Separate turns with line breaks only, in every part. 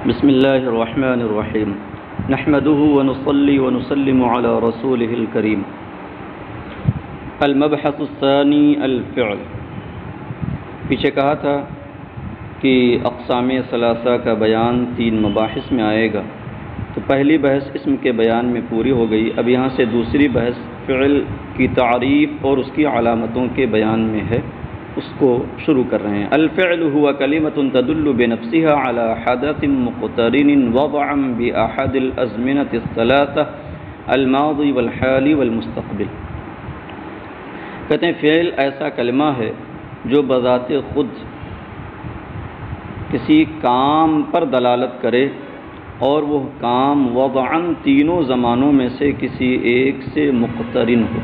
بسم الله الرحمن الرحيم نحمده ونصلي ونسلم على رسوله الكريم المبحث الثاني الفعل۔ پیچھے کہا تھا کہ اقسام ثلاثہ کا بیان 3 مباحث میں آئے گا، تو پہلی بحث اسم کے بیان میں پوری ہو گئی۔ اب یہاں سے دوسری بحث فعل کی تعریف اور اس کی علامتوں کے بیان میں ہے، اس کو شروع کر رہے ہیں۔ الفعل هو کلمۃ تدل بنفسها على حدث مقترن وضعا باحد الازمنة الثلاثة الماضی والحال والمستقبل۔ کہتے ہیں فعل ایسا کلمہ ہے جو بذات خود کسی کام پر دلالت کرے اور وہ کام وضعاً تینوں زمانوں میں سے کسی ایک سے مقترن ہو۔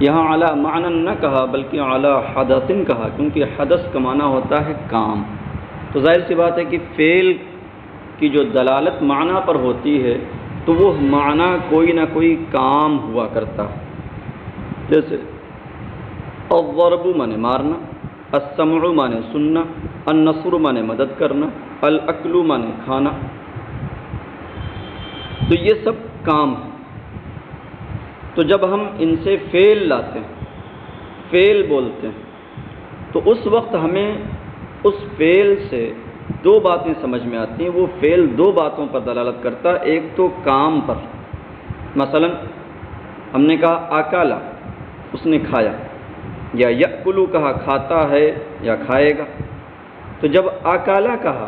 یہاں علی معنی نہ کہا بلکہ علی حدث کہا، کیونکہ حدث کا معنی ہوتا ہے کام۔ تو ظاہر سی بات ہے کہ فعل کی جو دلالت معنی پر ہوتی ہے تو وہ معنی کوئی نہ کوئی کام ہوا کرتا ہے۔ جیسے الضرب مانے مارنا، السمع مانے سننا، النصر مانے مدد کرنا، الاکل مانے کھانا، تو یہ سب کام ہیں۔ تو جب ہم ان سے فعل لاتے ہیں، فعل بولتے ہیں، تو اس وقت ہمیں اس فعل سے 2 باتیں سمجھ میں آتی ہیں۔ وہ فعل 2 باتوں پر دلالت کرتا ہے، ایک تو کام پر، مثلا ہم نے کہا اکلا، اس نے کھایا، یا یأکلو کہا کھاتا ہے یا کھائے گا۔ تو جب اکلا کہا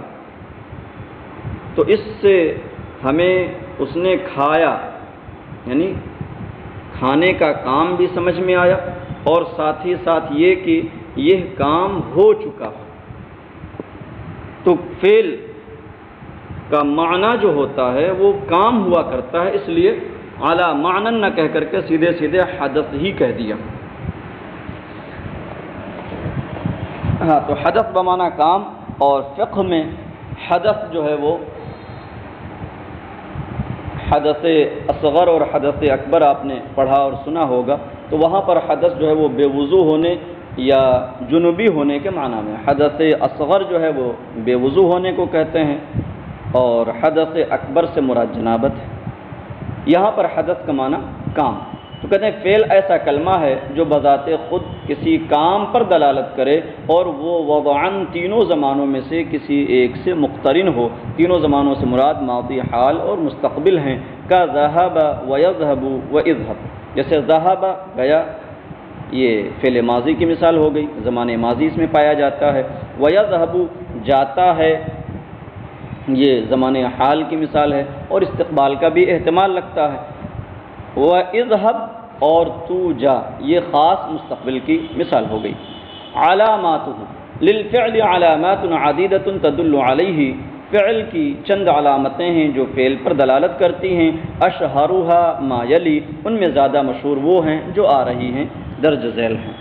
تو اس سے ہمیں اس نے کھایا یعنی کھانے کا کام بھی سمجھ میں آیا، اور ساتھ ہی ساتھ یہ کہ یہ کام ہو چکا۔ تو فعل کا معنی جو ہوتا ہے وہ کام ہوا کرتا ہے، اس لیے اعلی معنی نہ کہہ کر کے سیدھے سیدھے حدث ہی کہہ دیا۔ ہاں، تو حدث بمعنی کام، اور فقہ میں حدث جو ہے وہ حدث اصغر اور حدث اکبر آپ نے پڑھا اور سنا ہوگا، تو وہاں پر حدث جو ہے وہ بے وضو ہونے یا جنوبی ہونے کے معنی میں، حدث اصغر جو ہے وہ بے وضو ہونے کو کہتے ہیں، اور حدث اکبر سے مراد جنابت ہے۔ یہاں پر حدث کا معنی کام۔ تو کہتے ہیں فعل ایسا کلمہ ہے جو بذات خود کسی کام پر دلالت کرے اور وہ وضعاً تینوں زمانوں میں سے کسی ایک سے مقترن ہو۔ تینوں زمانوں سے مراد ماضی، حال اور مستقبل ہیں۔ کا ذهب ويذهب واذهب، جیسے ذهب گیا، یہ فعل ماضی کی مثال ہو گئی، زمانے ماضی اس میں پایا جاتا ہے۔ ويذهب جاتا ہے، یہ زمانے حال کی مثال ہے، اور استقبال کا بھی احتمال رکھتا ہے۔ وَاِذْهَبْ اور تو جا، یہ خاص مستقبل کی مثال ہو گئی۔ علاماتہ للفعل علامات عدیدۃ تدل علیہ، فعل کی چند علامتیں ہیں جو فعل پر دلالت کرتی ہیں۔ اشہرھا ما یلی، ان میں زیادہ مشہور وہ ہیں جو آ رہی ہیں، درج ذیل ہیں۔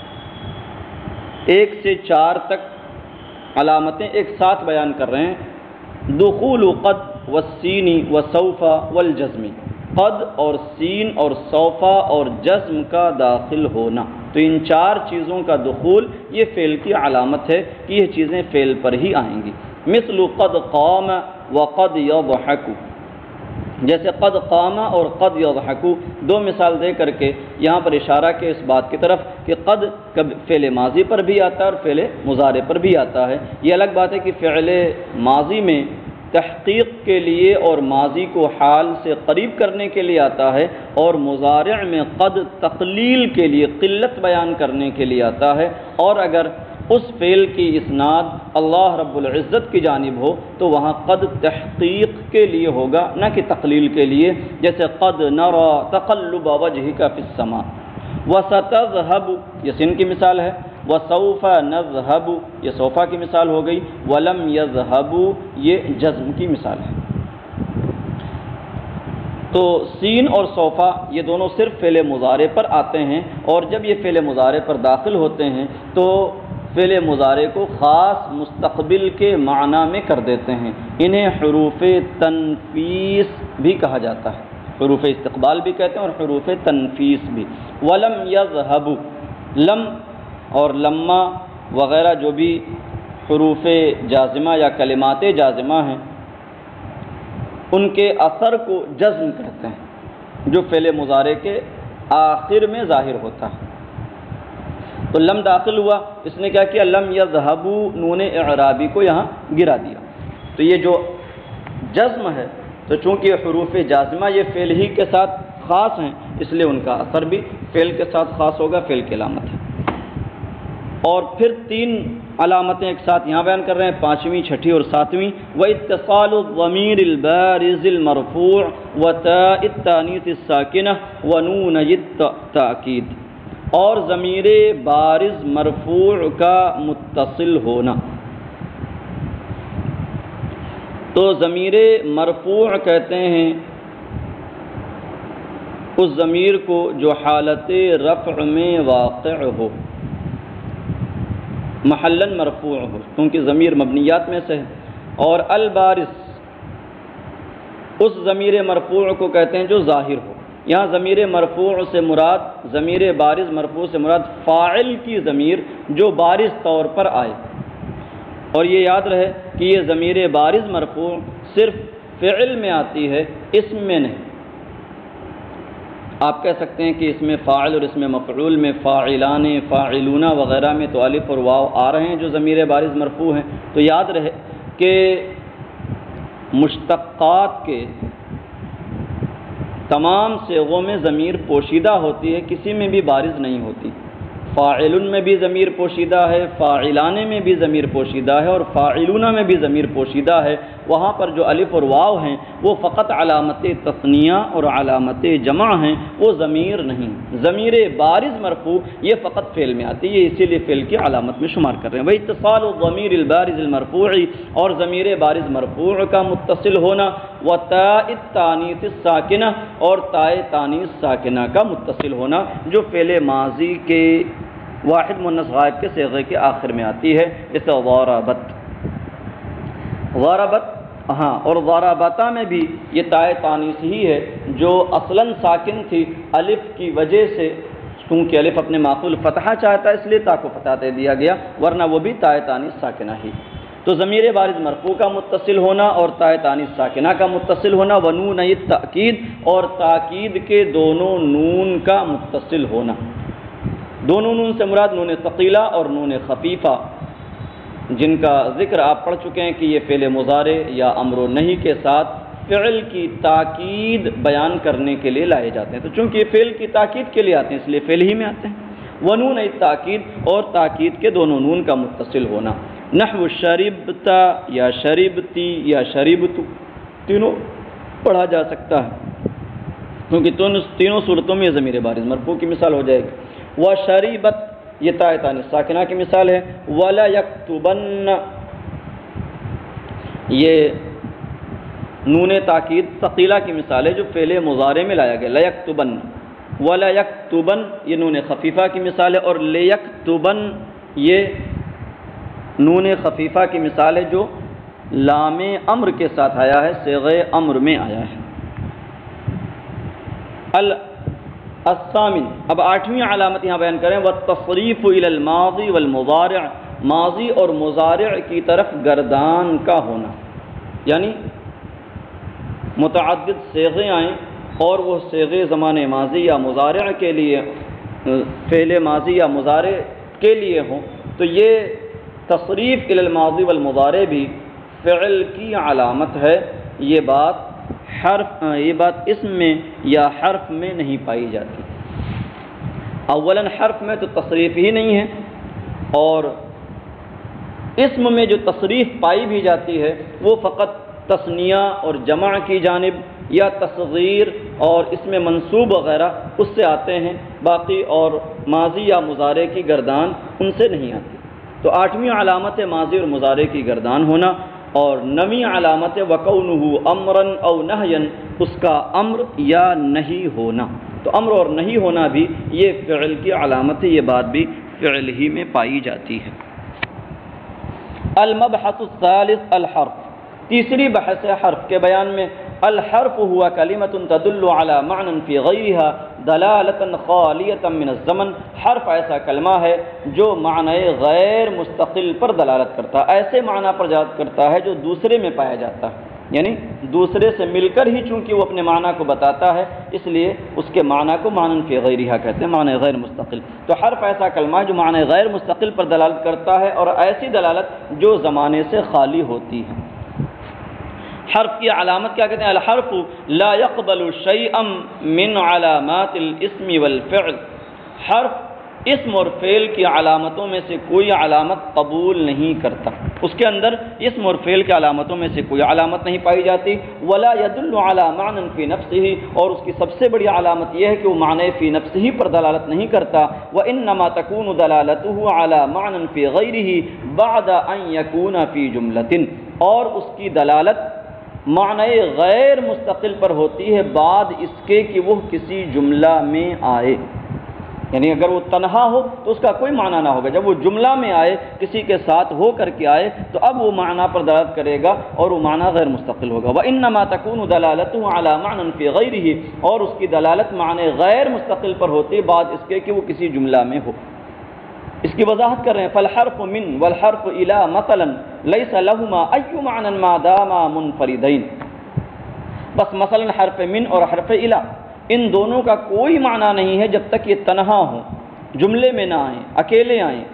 1 سے 4 تک علامتیں ایک ساتھ بیان کر رہے ہیں۔ دخول قد والسین وسوف والجزم، قد اور سین اور سوفا اور جزم کا داخل ہونا، تو ان 4 چیزوں کا دخول یہ فعل کی علامت ہے کہ یہ چیزیں فعل پر ہی آئیں گی۔ مثل قد قام وقد یضحک، جیسے قد قام اور قد یضحک، 2 مثال دے کر کے یہاں پر اشارہ کے اس بات کی طرف کہ قد فعل ماضی پر بھی آتا ہے اور فعل مضارع پر بھی آتا ہے۔ یہ الگ بات ہے کہ فعل ماضی میں تحقیق کے لیے اور ماضی کو حال سے قریب کرنے کے لیے آتا ہے، اور مضارع میں قد تقلیل کے لیے، قلت بیان کرنے کے لیے آتا ہے، اور اگر اس فعل کی اسناد اللہ رب العزت کی جانب ہو تو وہاں قد تحقیق کے لیے ہوگا، نہ کہ تقلیل کے لیے، جیسے قد نرى تقلب وجهك في السماء۔ وستذهب یہ سن کی مثال ہے، وسوف نذهب یہ سوفا کی مثال ہو گئی، ولم يذهبوا یہ جزم کی مثال ہے۔ تو سین اور صوفا یہ دونوں صرف فعل مضارع پر آتے ہیں، اور جب یہ فعل مضارع پر داخل ہوتے ہیں تو فعل مضارع کو خاص مستقبل کے معنی میں کر دیتے ہیں۔ انہیں حروف تنفیس بھی کہا جاتا ہے، حروف استقبال بھی کہتے ہیں اور حروف تنفیس بھی۔ ولم یذهب، لم اور لما وغیرہ جو بھی حروف جازمہ یا کلمات جازمہ ہیں، ان کے اثر کو جزم کہتے ہیں جو فعل مضارع کے آخر میں ظاہر ہوتا ہے۔ تو لم داخل ہوا، اس نے کیا کیا، لم یذهبوا نون اعرابی کو یہاں گرا دیا۔ تو یہ جو جزم ہے، تو چونکہ حروف جازمہ یہ فعل ہی کے ساتھ خاص ہیں، اس لیے ان کا اثر بھی فعل کے ساتھ خاص ہوگا، فعل کی علامت ہے۔ اور پھر 3 علامتیں ایک ساتھ یہاں بیان کر رہے ہیں، 5ویں، 6ٹھی اور 7ویں۔ وَاِتِّصَالُ الضَّمِيرِ الْبَارِزِ الْمَرْفُوعِ وَتَاءِ التَّانِيثِ السَّاكِنَةِ وَنُونَيِ التَّأْكِيدِ، اور ضمیر بارز مرفوع کا متصل ہونا۔ تو ضمیر مرفوع کہتے ہیں اس ضمیر کو جو حالت رفع میں واقع ہو، محلاً مرفوع ہو، کیونکہ ضمیر مبنیات میں سے ہے۔ اور البارز اس ضمیر مرفوع کو کہتے ہیں جو ظاہر ہو۔ یہاں ضمیر مرفوع سے مراد، ضمیر بارز مرفوع سے مراد فاعل کی ضمیر جو بارز طور پر آئے۔ اور یہ یاد رہے کہ یہ ضمیر بارز مرفوع صرف فعل میں آتی ہے، اسم میں نہیں۔ آپ کہہ سکتے ہیں کہ اس میں فاعل اور اس میں مفعول میں، فاعلان، فاعلون وغیرہ میں تو الف اور واو آ رہے ہیں جو ضمیر بارز مرفوع ہیں۔ تو یاد رہے کہ مشتقات کے تمام صیغوں میں ضمیر پوشیدہ ہوتی ہے، کسی میں بھی بارز نہیں ہوتی۔ فاعل میں بھی ضمیر پوشیدہ ہے، فاعلان میں بھی ضمیر پوشیدہ ہے، اور فاعلون میں بھی ضمیر پوشیدہ ہے۔ وہاں پر جو الف اور واو ہیں وہ فقط علامت تثنیہ اور علامت جمع ہیں، وہ ضمیر نہیں۔ ضمیر بارز مرفوع یہ فقط فعل میں آتی ہے، یہ اسی لیے فعل کی علامت میں شمار کر رہے ہیں۔ وَاِتِّصَالُ الضَّمِيرِ الْبَارِزِ الْمَرْفُوعِ، اور ضمیر بارز مرفوع کا متصل ہونا، وَتَاءِ التَّانِیثِ السَّاکِنَةِ، اور تائے تانیث ساکنہ کا متصل ہونا جو فعل ماضی کے واحد مؤنث غائب کے صیغے کے آخر میں آتی ہے، جیسے ضربت۔ ضربت، ہاں، اور ضربتا میں بھی یہ تائے تانیث ہی ہے جو اصلاً ساکن تھی، الف کی وجہ سے، کیونکہ الف اپنے معقول فتحہ چاہتا ہے اس لیے تا کو فتح دے دیا گیا، ورنہ وہ بھی تائے تانیث ساکنہ ہی۔ تو ضمیر بارز مرفوع کا متصل ہونا اور تائے تانیث ساکنہ کا متصل ہونا، ونون التأکید، اور تاکید کے دونوں نون کا متصل ہونا۔ دونوں نون سے مراد نون ثقیلہ اور نون خفیفہ، جن کا ذکر آپ پڑھ چکے ہیں کہ یہ فعل مضارع یا امر و نہی کے ساتھ فعل کی تاکید بیان کرنے کے لیے لائے جاتے ہیں۔ تو چونکہ یہ فعل کی تاکید کے لیے آتے ہیں اس لیے فعل ہی میں آتے ہیں۔ ونون التاکید، اور تاکید کے دونوں نون کا متصل ہونا۔ نحو شربت یا شربتی یا شربت، تینوں پڑھا جا سکتا ہے کیونکہ تینوں صورتوں میں یہ ضمیر بارز مرفوع کی مثال ہو جائے گی۔ وشربت یہ تائے تانیث ساکنہ کی مثال ہے۔ ولا یکتبن یہ نون تاکید ثقیلہ کی مثال ہے جو فعل مضارع میں لایا گیا، لیکتبن۔ ولا یکتبن یہ نون خفیفہ کی مثال ہے، اور لیکتبن یہ نون خفیفہ کی مثال ہے جو لام امر کے ساتھ آیا ہے، صیغہ امر میں آیا ہے۔ الثامن، اب 8ویں علامت یہاں بیان کریں، والتصریف الی الماضی والمضارع، ماضی اور مضارع کی طرف گردان کا ہونا، یعنی متعدد صیغے آئیں اور وہ صیغے زمان ماضی یا مضارع کے لیے، فعل ماضی یا مضارع کے لیے ہوں، تو یہ تصریف الی الماضی والمضارع بھی فعل کی علامت ہے۔ یہ بات اسم میں یا حرف میں نہیں پائی جاتی۔ اولاً حرف میں تو تصریف ہی نہیں ہے، اور اسم میں جو تصریف پائی بھی جاتی ہے وہ فقط تثنیہ اور جمع کی جانب یا تصغیر اور اس میں منصوب وغیرہ اس سے آتے ہیں، باقی اور ماضی یا مضارع کی گردان ان سے نہیں آتی۔ تو 8ویں علامت ہے ماضی اور مضارع کی گردان ہونا، اور 9ویں علامت ہے وَقَوْنُهُ أَمْرًا أَوْ نَهْيًا، اس کا امر یا نہیں ہونا۔ تو امر اور نہیں ہونا بھی یہ فعل کی علامت ہے، یہ بات بھی فعل ہی میں پائی جاتی ہے۔ المبحث الثالث الحرف، تیسری بحث ہے حرف کے بیان میں۔ الحرف ہوا کلمۃ تدل علی معنی فی غیرها دلالۃ خالیۃ من الزمن، حرف ایسا کلمہ ہے جو معنی غیر مستقل پر دلالت کرتا ہے، ایسے معنی پر دلالت کرتا ہے جو دوسرے میں پایا جاتا ہے۔ یعنی دوسرے سے مل کر ہی چونکہ وہ اپنے معنی کو بتاتا ہے، اس لیے اس کے معنی کو معنی فی غیرہا کہتے ہیں، معنی غیر مستقل۔ تو حرف ایسا کلمہ ہے جو معنی غیر مستقل پر دلالت کرتا ہے، اور ایسی دلالت جو زمانے سے خالی ہوتی ہے۔ حرف کی علامت کیا کہتے ہیں؟ الحرف لا يقبل شيئا من علامات الاسم والفعل، حرف اسم اور فعل کی علامتوں میں سے کوئی علامت قبول نہیں کرتا، اس کے اندر اسم اور فعل کی علامتوں میں سے کوئی علامت نہیں پائی جاتی۔ ولا يدل على معنى في نفسه، اور اس کی سب سے بڑی علامت یہ ہے کہ وہ معنی فی نفسه پر دلالت نہیں کرتا۔ وانما تكون دلالته على معنى في غيره بعد ان يكون في جملة، اور اس کی دلالت معنی غیر مستقل پر ہوتی ہے بعد اس کے کہ وہ کسی جملہ میں آئے، یعنی اگر وہ تنہا ہو تو اس کا کوئی معنی نہ ہوگا، جب وہ جملہ میں آئے، کسی کے ساتھ ہو کر کے آئے، تو اب وہ معنی پر دلالت کرے گا اور وہ معنی غیر مستقل ہوگا۔ وَإِنَّمَا تَكُونُ دَلَالَتُهُ عَلَى مَعْنًى فِي غَيْرِهِ، اور اس کی دلالت معنی غیر مستقل پر ہوتی ہے بعد اس کے کہ وہ کسی جملہ میں ہو۔ اس کی وضاحت کر رہے ہیں، فالحرف من والحرف الى مثلا ليس لهما اي معنى ما داما منفردين، بس مثلا حرف من اور حرف الى ان دونوں کا کوئی معنی نہیں ہے جب تک یہ تنہا ہوں، جملے میں نہ آئیں، اکیلے آئیں۔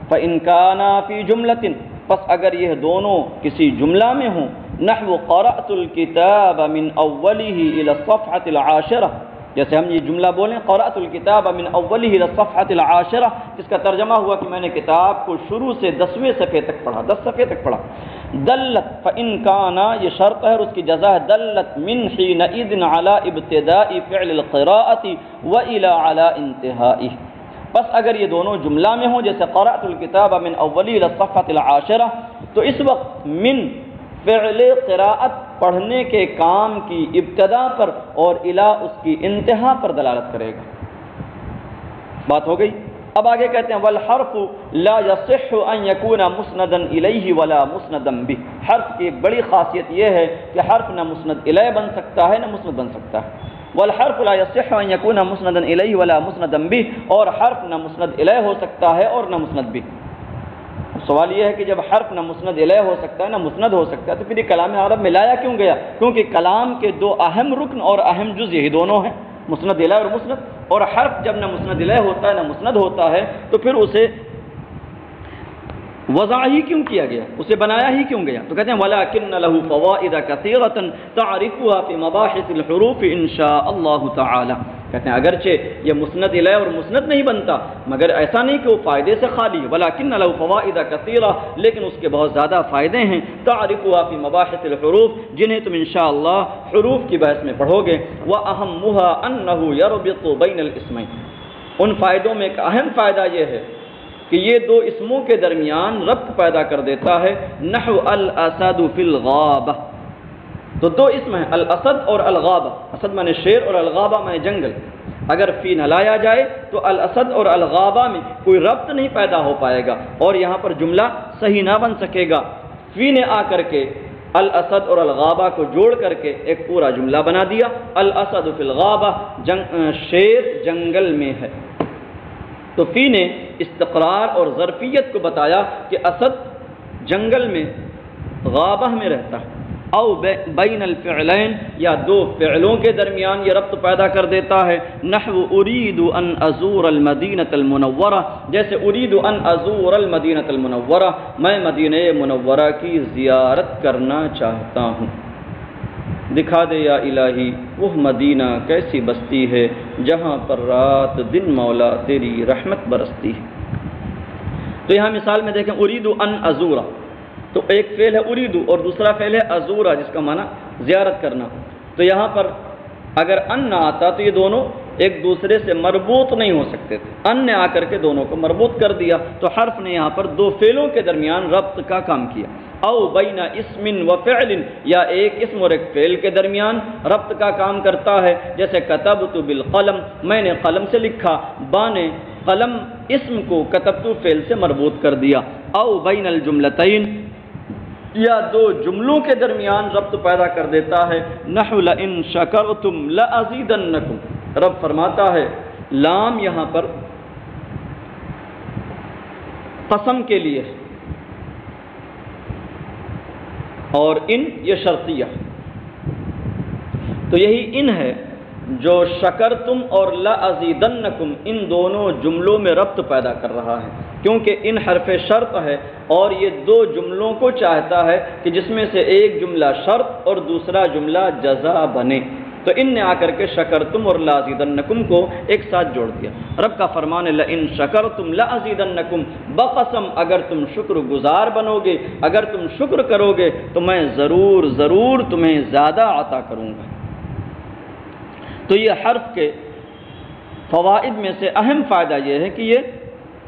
فان كانا في جملة، پس اگر یہ دونوں کسی جملہ میں ہوں، نحو قرأت الكتاب من اوله الى الصفحة العاشرة، جیسے ہم یہ جملہ بولیں قرأت الکتاب من اوله الى الصفحة العاشرة، جس کا ترجمہ ہوا کہ میں نے کتاب کو شروع سے 10ویں صفحے تک پڑھا، 10 صفحے تک پڑھا۔ دلت فإن كان، یہ شرط ہے اور اس کی جزا ہے، دلت من حينئذ على ابتداء فعل القراءة وإلى على انتهائه، بس اگر یہ دونوں جملہ میں ہوں جیسے قرأت الکتاب من اوله الى الصفحة العاشرة، تو اس وقت من فعل قراءت پڑھنے کے کام کی ابتدا پر اور الا اس کی انتہا پر دلالت کرے گا۔ بات ہو گئی۔ اب آگے کہتے ہیں والحرف لا يصح ان يكون مسندا الیہ ولا مسندا به، حرف کی ایک بڑی خاصیت یہ ہے کہ حرف نہ مسند الیہ بن سکتا ہے نہ مسند بن سکتا ہے۔ والحرف لا يصح ان يكون مسندا الیہ ولا مسندا به، اور حرف نہ مسند الیہ ہو سکتا ہے اور نہ مسند به۔ سوال یہ ہے کہ جب حرف نہ مسند الیہ ہو سکتا ہے نہ مسند ہو سکتا ہے تو پھر یہ کلام عرب میں لایا کیوں گیا؟ کیونکہ کلام کے دو اہم رکن اور اہم جز یہی دونوں ہیں، مسند الیہ اور مسند، اور حرف جب نہ مسند الیہ ہوتا ہے نہ مسند ہوتا ہے تو پھر اسے وضع ہی کیوں کیا گیا، اسے بنایا ہی کیوں گیا؟ تو کہتے ہیں وَلَكِنَّ لَهُ فَوَائِدَ كَثِيرَةً تَعْرِفُهَا فِي مَبَاحِثِ الْحُرُوفِ إِن شَاءَ اللَّهُ تَعَالَى، کہتے ہیں اگرچہ یہ مسند الیہ اور مسند نہیں بنتا مگر ایسا نہیں کہ وہ فائدے سے خالی ہے، وَلَكِنَّ لَهُ فَوَائِدَ كَثِيرَةً، لیکن اس کے بہت زیادہ فائدے ہیں، تَعْرِفُهَا فِي مَبَاحِثِ الْحُرُوفِ، جنہیں تم انشاءاللہ حروف کی بحث میں پڑھو گے۔ وَأَهَمُّهَا أَنَّهُ يَرْبِطُ بَيْنَ الْإِسْمَيْنِ، ان فائدوں میں ایک اہم فائدہ یہ ہے کہ یہ دو اسموں کے درمیان ربط پیدا کر دیتا ہے۔ نحو الاسد فی الغابہ، تو دو اسم ہیں الاسد اور الغابہ، اسد مانے شیر اور الغابہ مانے جنگل، اگر فی نہ لایا جائے تو الاسد اور الغابہ میں کوئی ربط نہیں پیدا ہو پائے گا اور یہاں پر جملہ صحیح نہ بن سکے گا۔ فی نے آ کر کے الاسد اور الغابہ کو جوڑ کر کے ایک پورا جملہ بنا دیا، الاسد فی الغابہ، شیر جنگل میں ہے۔ تو فی نے استقرار اور ظرفیت کو بتایا کہ اسد جنگل میں غابہ میں رہتا ہے، او بین الفعلین، یا دو فعلوں کے درمیان یہ ربط پیدا کر دیتا ہے۔ نحو ارید ان ازور المدینۃ المنورہ، جیسے ارید ان ازور المدینۃ المنورہ، میں مدینہ منورہ کی زیارت کرنا چاہتا ہوں۔ دکھا دے یا الہی وہ مدینہ کیسی بستی ہے جہاں پر رات دن مولا تیری رحمت برستی ہے۔ تو یہاں مثال میں دیکھیں ارید ان ازورا، تو ایک فعل ہے ارید اور دوسرا فعل ہے ازورا جس کا معنی زیارت کرنا۔ تو یہاں پر اگر ان نہ آتا تو یہ دونوں ایک دوسرے سے مربوط نہیں ہو سکتے تھے، ان نے آ کر کے دونوں کو مربوط کر دیا، تو حرف نے یہاں پر دو فعلوں کے درمیان ربط کا کام کیا۔ او بین اسم و فعل، یا ایک اسم اور ایک فعل کے درمیان ربط کا کام کرتا ہے، جیسے کتبت بالقلم، میں نے قلم سے لکھا، با نے قلم اسم کو کتبت فعل سے مربوط کر دیا۔ او بین الجملتین، یا دو جملوں کے درمیان ربط پیدا کر دیتا ہے۔ نحو لئن شکرتم لازیدنکم، رب فرماتا ہے لام یہاں پر قسم کے لیے اور ان یہ شرطیہ، تو یہی ان ہے جو شکرتم اور لازیدنکم ان دونوں جملوں میں ربط پیدا کر رہا ہے، کیونکہ ان حرف شرط ہے اور یہ دو جملوں کو چاہتا ہے کہ جس میں سے ایک جملہ شرط اور دوسرا جملہ جزا بنے، تو ان نے آ کر کے شکرتم اور لازیدنکم کو ایک ساتھ جوڑ دیا۔ رب کا فرمان ہے لئن شکرتم لازیدنکم، بقسم اگر تم شکر گزار بنو گے، اگر تم شکر کرو گے تو میں ضرور ضرور تمہیں زیادہ عطا کروں گا۔ تو یہ حرف کے فوائد میں سے اہم فائدہ یہ ہے کہ یہ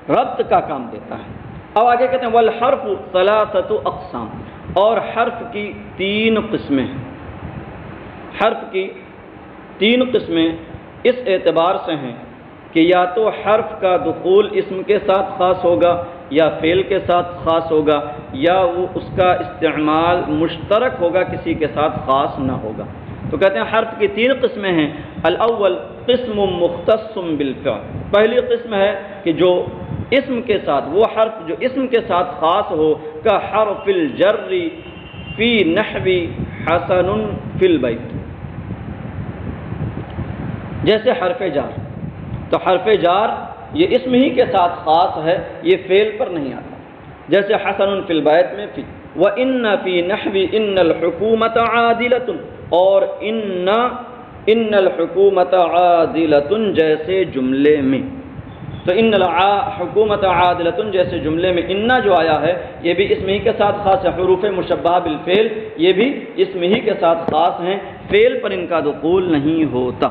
ربط کا کام دیتا ہے۔ اب آگے کہتے ہیں والحرف ثلاثۃ اقسام، اور حرف کی 3 قسمیں ہیں۔ حرف کی 3 قسمیں اس اعتبار سے ہیں کہ یا تو حرف کا دخول اسم کے ساتھ خاص ہوگا یا فعل کے ساتھ خاص ہوگا، یا وہ اس کا استعمال مشترک ہوگا، کسی کے ساتھ خاص نہ ہوگا۔ تو کہتے ہیں حرف کی 3 قسمیں ہیں۔ الاول قسم مختص بالفعل، پہلی قسم ہے کہ جو اسم کے ساتھ، وہ حرف جو اسم کے ساتھ خاص ہو، کا حرف الجر فی نحو حسن فی البیت، جیسے حرف جار۔ تو حرف جار یہ اسم ہی کے ساتھ خاص ہے، یہ فعل پر نہیں آتا، جیسے حسن فی البیت میں فی، وَإِنَّ فِي نَحْوِ إِنَّ الْحُكُومَةَ عَادِلَةٌ، اور ان الحکومت عادلۃ جیسے جملے میں، تو ان الحکومت عادلۃ جیسے جملے میں انا جو آیا ہے یہ بھی اسم ہی کے ساتھ خاص ہے، حروف مشبہہ بالفعل یہ بھی اسم ہی کے ساتھ خاص ہیں، فعل پر ان کا دخول نہیں ہوتا۔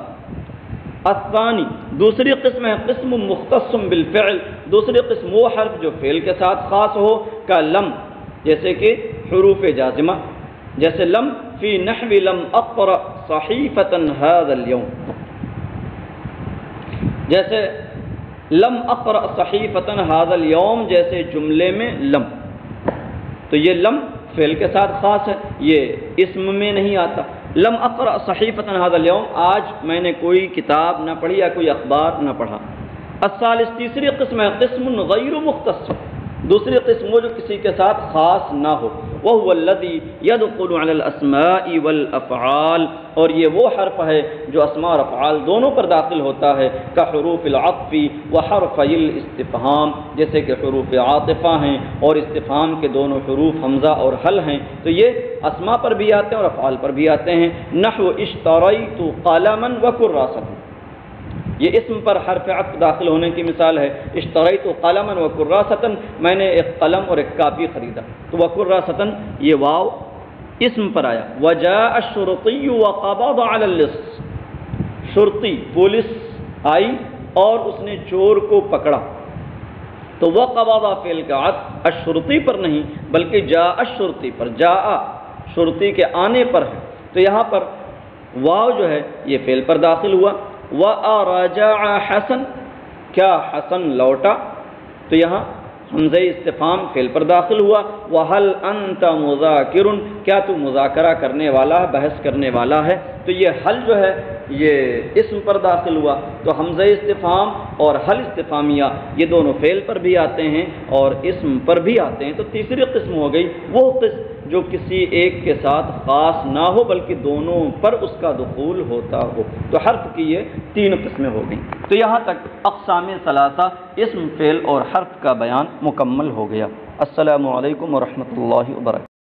الثانی دوسری قسم ہے قسم مختص بالفعل، دوسری قسم وہ حرف جو فعل کے ساتھ خاص ہو، کا لم، جیسے کہ حروف جازمہ، جیسے لم فی نحو لم اقرأ صحیفۃ ھذا اليوم، جیسے لم اقرأ صحیفۃ ھذا اليوم جیسے جملے میں لم، تو یہ لم فعل کے ساتھ خاص ہے، یہ اسم میں نہیں آتا۔ لم اقرأ صحیفۃ ھذا اليوم، آج میں نے کوئی کتاب نہ پڑھی یا کوئی اخبار نہ پڑھا۔ الثالث تیسری قسم ہے قسم غیر مختص، دوسری قسم وہ جو کسی کے ساتھ خاص نہ ہو، وَهُوَ الَّذِي يَدْخُلُ عَلَى الْأَسْمَاءِ وَالْأَفْعَالِ، اور یہ وہ حرف ہے جو اسماء اور افعال دونوں پر داخل ہوتا ہے، كحروف العطف وحرفي الاستفهام، جیسے کہ حروف عاطفہ ہیں اور استفہام کے دونوں حروف حمزہ اور حل ہیں، تو یہ اسماء پر بھی آتے ہیں اور افعال پر بھی آتے ہیں۔ نحو اشتریت قلما وکراسۃ، یہ اسم پر حرف عطف داخل ہونے کی مثال ہے۔ اشتریت قلما وکراسۃ، میں نے ایک قلم اور ایک کاپی خریدا، تو وکراسۃ یہ واو اسم پر آیا۔ وجاء الشرطی وقبض علی اللص، شرطی پولیس آئی اور اس نے چور کو پکڑا، تو وقبض فعل کا عطف الشرطی پر نہیں بلکہ جاء الشرطی پر، جاء شرطی کے آنے پر ہے، تو یہاں پر واو جو ہے یہ فعل پر داخل ہوا۔ وَأَرَجَعَ حسن، کیا حسن لوٹا، تو یہاں حمزہ استفہام فعل پر داخل ہوا۔ وَهَلْ أَنْتَ مُذَاكِرٌ، کیا تو مذاکرہ کرنے والا ہے، بحث کرنے والا ہے، تو یہ حل جو ہے یہ اسم پر داخل ہوا، تو حمزہ استفہام اور حل استفہامیہ یہ دونوں فعل پر بھی آتے ہیں اور اسم پر بھی آتے ہیں۔ تو تیسری قسم ہو گئی وہ قسم جو کسی ایک کے ساتھ خاص نہ ہو بلکہ دونوں پر اس کا دخول ہوتا ہو، تو حرف کی یہ 3 قسمیں ہو گئیں۔ تو یہاں تک اقسام ثلاثہ اسم، فعل اور حرف کا بیان مکمل ہو گیا۔ السلام علیکم ورحمۃ اللہ وبرکاتہ۔